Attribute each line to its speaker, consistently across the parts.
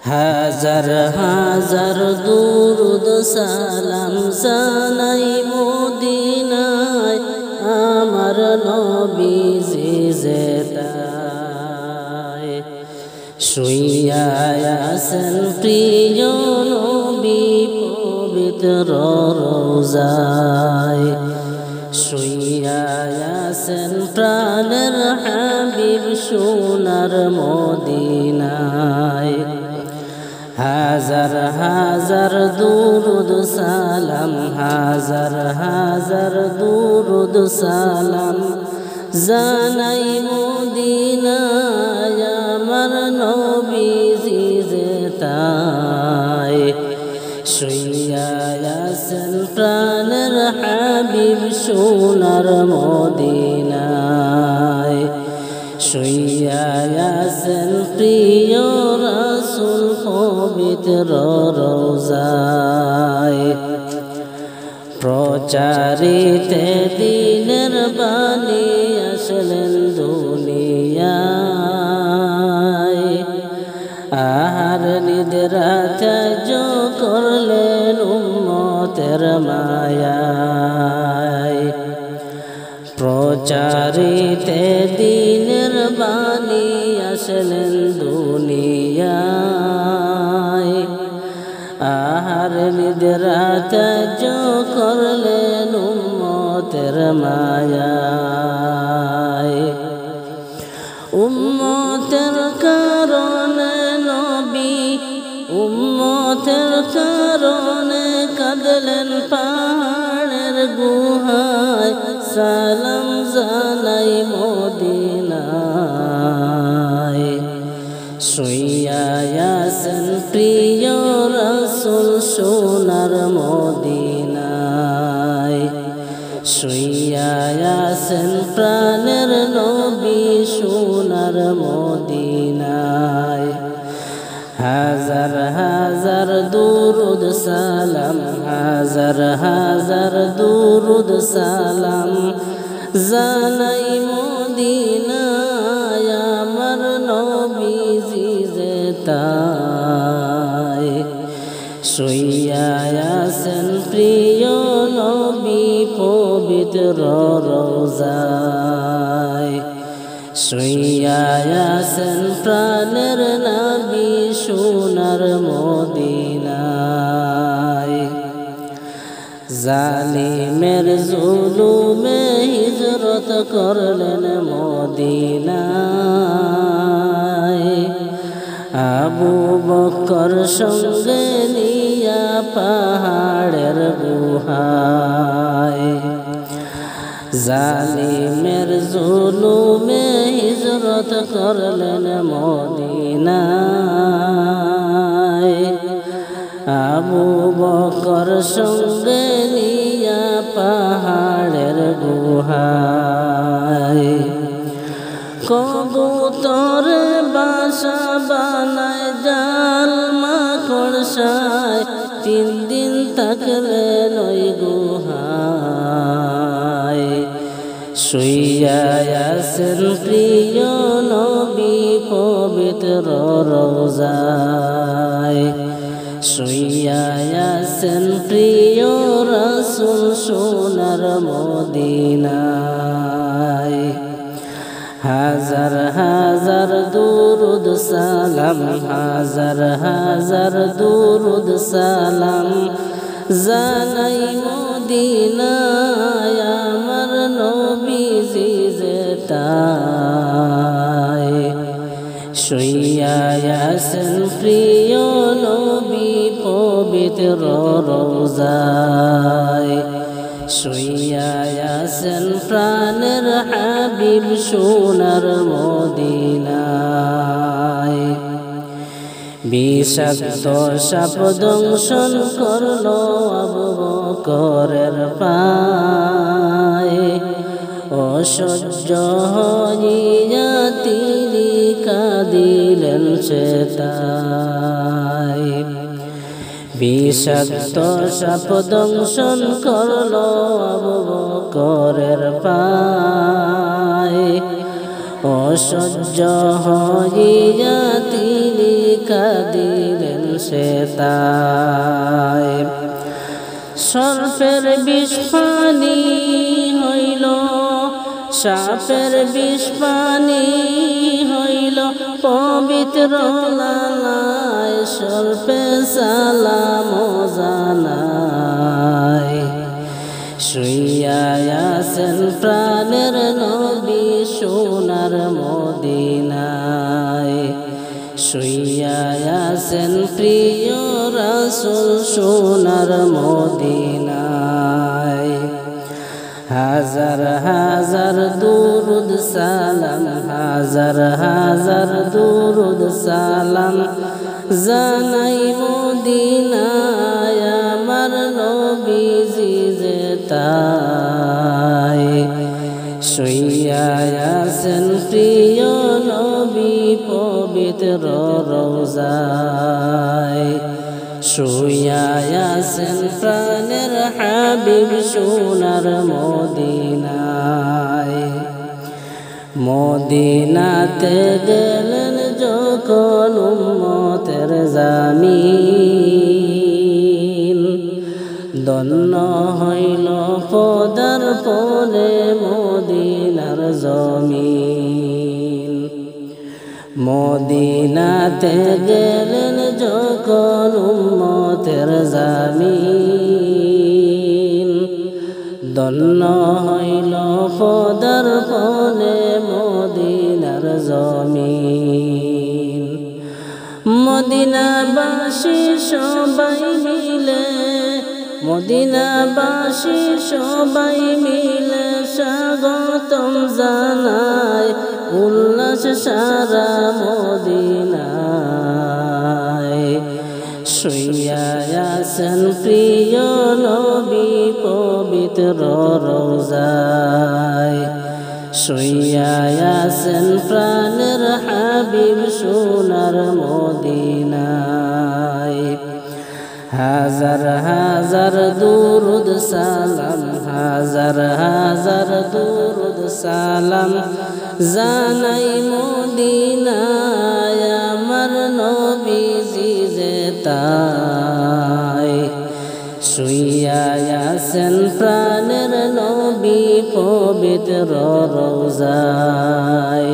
Speaker 1: হাজার হাজার দুরুদ সালাম জানাই মদিনায় আমার নবীজি যেতায়। শুইয়া আছেন প্রিয় নবী পবিত্র রওজায়। শুইয়া আছেন প্রাণের হাবিব সোনার মদিনায়। হাজার হাজার দুরুদ সালাম, হাজার হাজার দুরুদ সালাম জানাই মদিনায় আমার নবীজি যেতায়। শুইয়া আছেন প্রাণের হাবিব সোনার মদিনায়। শুইয়া আছেন প্রিয় রাসূল পবিত্র রওজায়। প্রচারিতে দিনের বাণী আসলেন দুনিয়ায়। আহার নিদ্রা ত্যাজ্য করলেন উম্মতের মায়ায়। প্রচারিতে দিনের বাণী আসলেন দুনিয়ায়। আহার নিদ্রা ত্যাজ্য করলেন উম্মতের মায়ায়। উম্মতের কারণে নবী, উম্মতের কারণে কাঁদলেন পাহাড়ের গুহায়। সালাম জানাই মদিনায়। শুইয়া আছেন প্রিয় রাসূল সোনার মদিনায়। শুইয়া আছেন প্রাণের নবী সোনার মদিনায়। হাজার হাজার দুরুদ সালাম, হাজার হাজার দুরুদ সালাম জানাই মদিনায় আমার নবীজি যেতায়। শুইয়া আছেন প্রিয় নবী পবিত্র রওজায়। শুইয়া আছেন প্রাণের নবী সোনার মদিনায়। জালিমের জুলুমে হিজরত করলেন মদিনায়। আবু বকর সঙ্গে নিয়া পাহাড়ের গুহায়। জালিমের জুলুমে হিজরত করলেন মদিনায়। আবু বকর সঙ্গে নিয়া পাহাড়ের গুহায়। কবুতরে বাসা বানায় জাল মাকড়সায়। 3 দিন থাকলেন ওই গুহায়। শুইয়া আছেন প্রিয় নবী পবিত্র রওজায়। শুইয়া আছেন প্রিয় রাসূল সোনার মদিনায়। হাজার হাজার দুরুদ সালাম, হাজার হাজার দুরুদ সালাম জানাই মদিনায় আমার নবীজি যেতায়। শুইয়া আছেন প্রিয় নবী পবিত্র রওজায়। শুইয়া আছেন প্রাণের হাবিব সোনার মদিনায়। বিষাক্ত সাপ দংশন করলো আবু বকরের পায়। অসহ্য হইয়া তিনি কাঁদিলেন সেতায়। বিষাক্ত সাপ দংশন করলো আবু বকরের পায়। অসহ্য হইয়া তিনি কাঁদিলেন সে তাই। সর্পের বিষ পানি হইল, সাপের বিষ পানি হইল, পবিত্র লালায় সর্পে সালাম জানায়। শুইয়া আছেন প্রাণের নবী সোনার মদিনায়, শুইয়া আছেন প্রিয় রাসূল সোনার মদিনায়। হাজার হাজার দুরুদ সালাম, হাজার হাজার দুরুদ সালাম জানাই মদিনায় আমার নবীজি যে তাই। শুইয়া আছেন প্রিয় নবী পবিত্র রওজায়, শুইয়া আছেন প্রাণের হাবিব সোনার মদিনায়। মদিনাতে গেলেন যখন উম্মতের জামিন, ধন্য হইল পদার্পণে মদিনার জমিন। মদিনাতে গেলেন যখন উম্মতের জামিন, ধন্য হইল পদার্পণে মদিনার জমিন। মদিনাবাসী সবাই মিলে, মদিনাবাসী সবাই মিলে স্বাগতম জানায়, উল্লাস সারা মদিনায়। শুইয়া আছেন প্রিয় নবী পবিত্র রওজায়, শুইয়া আছেন প্রাণের হাবিব সোনার মদিনায়। হাজার হাজার দুরুদ সালাম, হাজার হাজার দুরুদ সালাম জানাই মদিনায় আমার নবীজি যে তাই। শুইয়া আছেন প্রাণের নবী পবিত্র রওজায়,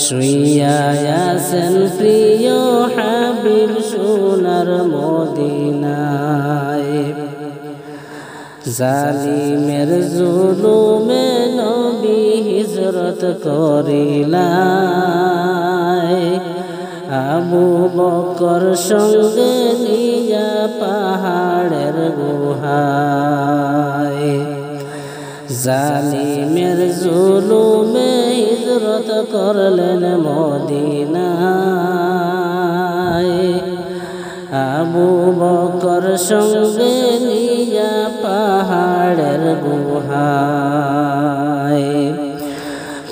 Speaker 1: শুইয়া আছেন প্রিয় হাবিব সোনার মদিনায়। জালিমের জুলুমে নবী হিজরত করিলাই, আবু বকর সঙ্গে নিয়া পাহাড়ের গুহায়। জালিমের জুলুমে হিজরত করলেন মদিনায়, আবু বকর সঙ্গে নিয়া পাহাড়ের গুহায়।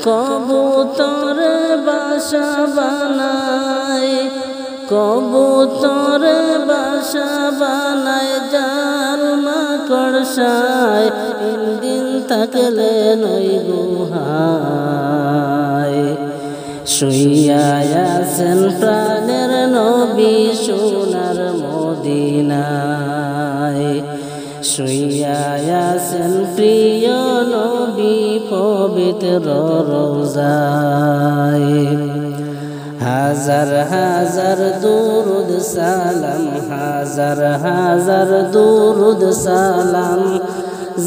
Speaker 1: কবুতর বাসা বানায়, কবুতর বাসা বানায়, জাল মাকড়সায় তিন দিন থাকলেন ওই গুহায়। শুইয়া আছেন প্রাণের নবী সোনার মদিনায়, শুইয়া আছেন প্রিয় নবী পবিত্র রওজায়। হাজার হাজার দুরুদ সালাম, হাজার হাজার দুরুদ সালাম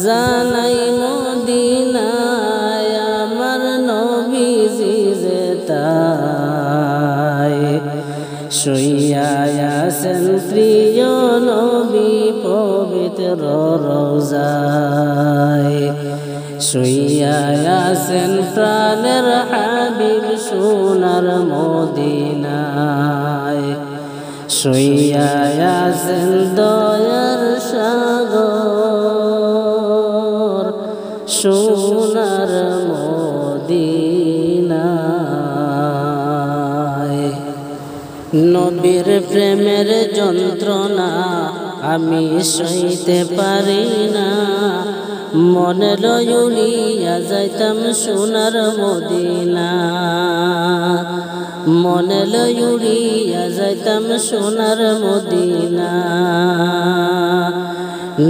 Speaker 1: জানাই মদিনায় আমার নবীজি যে তাই। শুইয়া আছেন প্রিয় নবী পবিত্র রওজায়, শুইয়া আছেন প্রাণের হাবিব সোনার মদিনায়। শুইয়া আছেন দয়ার সাগর সোনার মদিনায়। নবীর প্রেমের যন্ত্রণা আমি সইতে পারি না, মনে লইয়া যাইতাম সোনার মদিনা মনে লইয়া যাইতাম সোনার মদিনা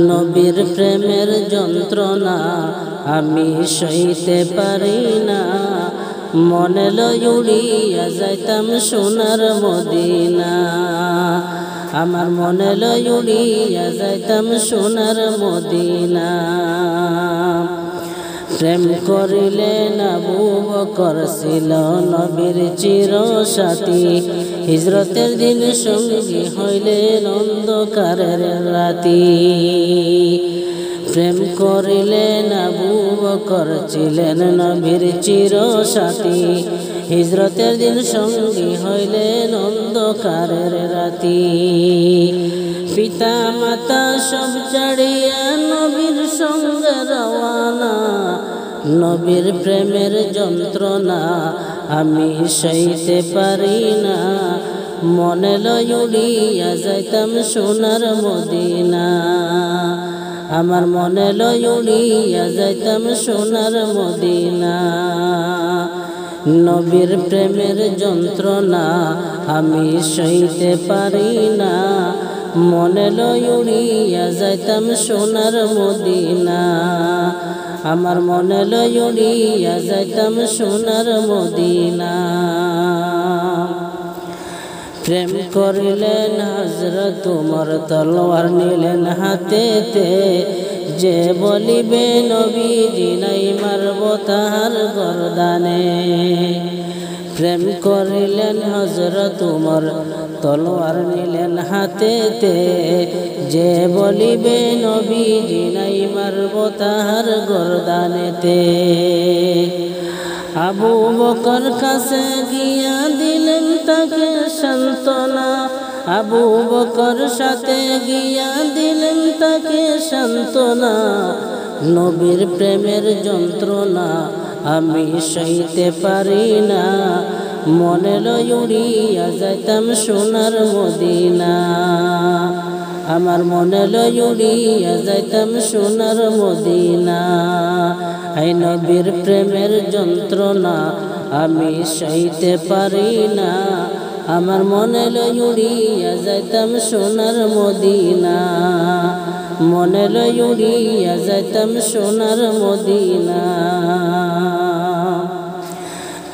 Speaker 1: নবীর প্রেমের যন্ত্রণা আমি সইতে পারি না মনে লইয়া যাইতাম সোনার মদিনা আমার মনে লইয়া যাইতাম সোনার মদিনা প্রেম করিলেন আবু বকর ছিল নবীর চিরসাথী হিজরতের দিন সঙ্গী হইলেন অন্ধকারের রাতি প্রেম করিলেন আবু বকর ছিলেন নবীর চিরসাথী হিজরতের দিন সঙ্গী হইলেন অন্ধকারের রাতি পিতা মাতা সব ছাড়িয়া নবীর সঙ্গে রওয়ানা নবীর প্রেমের যন্ত্রণা আমি সইতে পারি না মনে লইয়া যাইতাম সোনার মদিনা আমার মনে লইয়া যাইতাম সোনার মদিনা নবীর প্রেমের যন্ত্রণা আমি সইতে পারি না মনে লইয়া যাইতাম সোনার মদিনা আমার মনে লইয়া যাইতাম সোনার মদিনা প্রেম করিলেন হযরত ওমর তলোয়ার নিলেন হাতেতে যে বলিবে নবীজি নাই মারব তাহার গর্দানে প্রেম করিলেন হযরত ওমর তলোয়ার নিলেন হাতেতে যে বলিবে নবীজি নাই মারব তাহার গর্দানেতে আবু বকর কাছে গিয়া দিলেন তাকে সান্ত্বনা আবু বকর সাথে গিয়া দিলেন তাকে সান্ত্বনা নবীর প্রেমের যন্ত্রণা আমি সইতে পারি না মনে লইয়া যাইতাম সোনার মদিনা আমার মনে লইয়া যাইতাম সোনার মদিনা এই নবীর প্রেমের যন্ত্রণা আমি সইতে পারি না আমার মনে লইয়া যাইতাম সোনার মদিনা মনে লইয়া যাইতাম সোনার মদিনা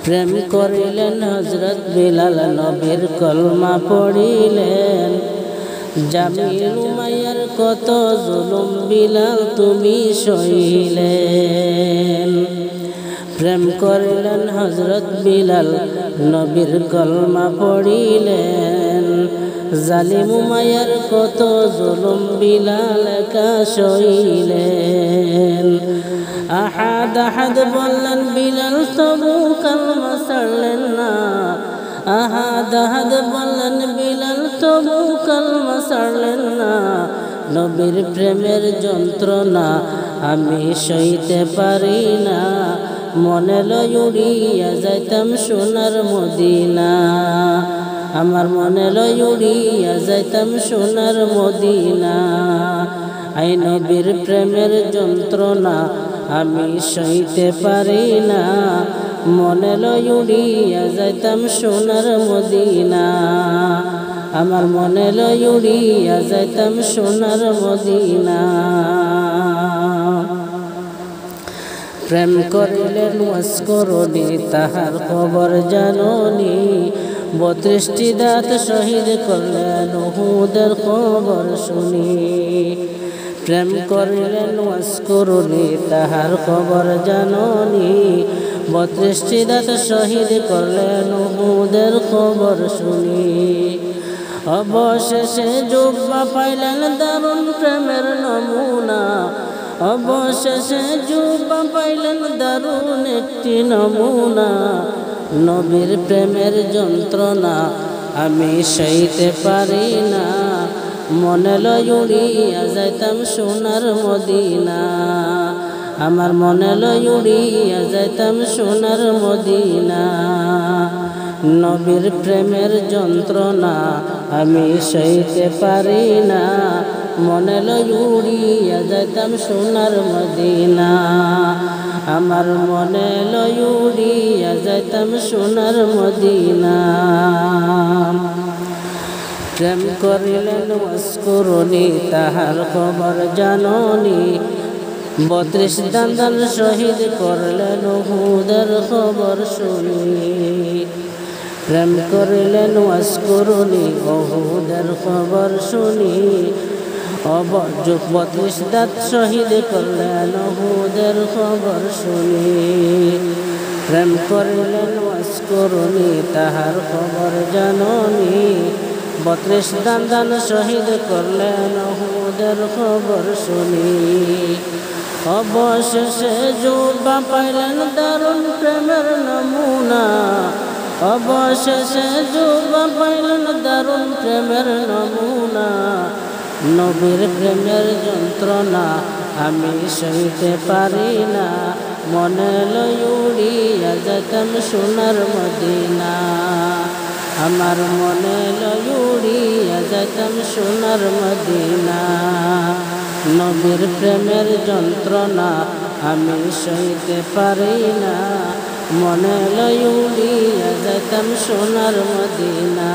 Speaker 1: প্রেম করিলেন হযরত বিলাল নবীর কলমা পড়িলেন জামিল উমাইয়ার কত জুলুম বিলাল তুমি সইলেন প্রেম করিলেন হযরত বিলাল নবীর কলমা পড়িলেন জালিম উমাইয়ার কত জুলুম বিলাল একা সইলেন আহাদ আহাদ বললেন বিলাল তবু কলমা ছাড়লেন না আহাদ আহাদ বললেন বিলাল তবু কলমা ছাড়লেন না নবীর প্রেমের যন্ত্রণা আমি সইতে পারি না মনে লইয়া যাইতাম সোনার মদিনা আমার মনে লইয়া যাইতাম সোনার মদিনা আই নবীর প্রেমের যন্ত্রণা আমি সইতে পারি না মনে লইয়া যাইতাম সোনার মদিনা আমার মনে লইয়া যাইতাম সোনার মদিনা প্রেম করিলেন ওয়াসকরণী তাহার খবর জাননি 32টি দাঁত শহীদ করলেন উহুদের খবর শুনি প্রেম করিলেন ওয়াসকরণী তাহার খবর জাননি 32টি দাঁত শহীদ করলেন উহুদের খবর শুনি অবশেষে জুব্বা পাইলেন দারুণ প্রেমের নমুনা অবশেষে জুব্বা পাইলেন দারুণ একটি নমুনা নবীর প্রেমের যন্ত্রণা আমি সইতে পারি না মনে লইয়া যাইতাম সোনার মদিনা আমার মনে লইয়া যাইতাম সোনার মদিনা নবীর প্রেমের যন্ত্রণা আমি সইতে পারি না মনে লই উড়িয়া যাইতাম সোনার মদিনা আমার মনে লই উড়িয়া যাইতাম সোনার মদিনা প্রেম করিলেন মস্করণী তাহার খবর জাননি 32 দান শহীদ করলেন উহুদের খবর শুনি প্রেম করিলেন মস্করণী উহুদের খবর শুনি 32 দান শহীদ করলেন উহুদের খবর শুনি প্রেম করিলেন মস্করণী তাহার খবর জাননি 32 দান শহীদ করলেন উহুদের খবর শুনি অবশেষে যুবা পাইলেন দারুণ প্রেমের নমুনা অবশেষে যুবা পাইলেন দারুণ প্রেমের নমুনা নবীর প্রেমের যন্ত্রণা আমি সইতে পারি না মনে লই উড়িয়া যাইতাম সোনার মদিনা আমার মনে লই উড়িয়া যাইতাম সোনার মদিনা নবীর প্রেমের যন্ত্রণা আমি সইতে পারি না মনে লই উড়িয়া যাইতাম সোনার মদিনা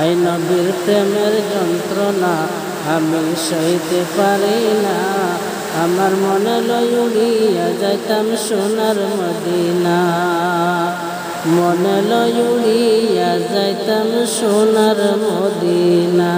Speaker 1: এই নবীর প্রেমের যন্ত্রণা আমি সইতে পারি না আমার মনে লই উড়িয়া যাইতাম সোনার মদিনা মনে লই উড়িয়া যাইতাম সোনার মদিনা।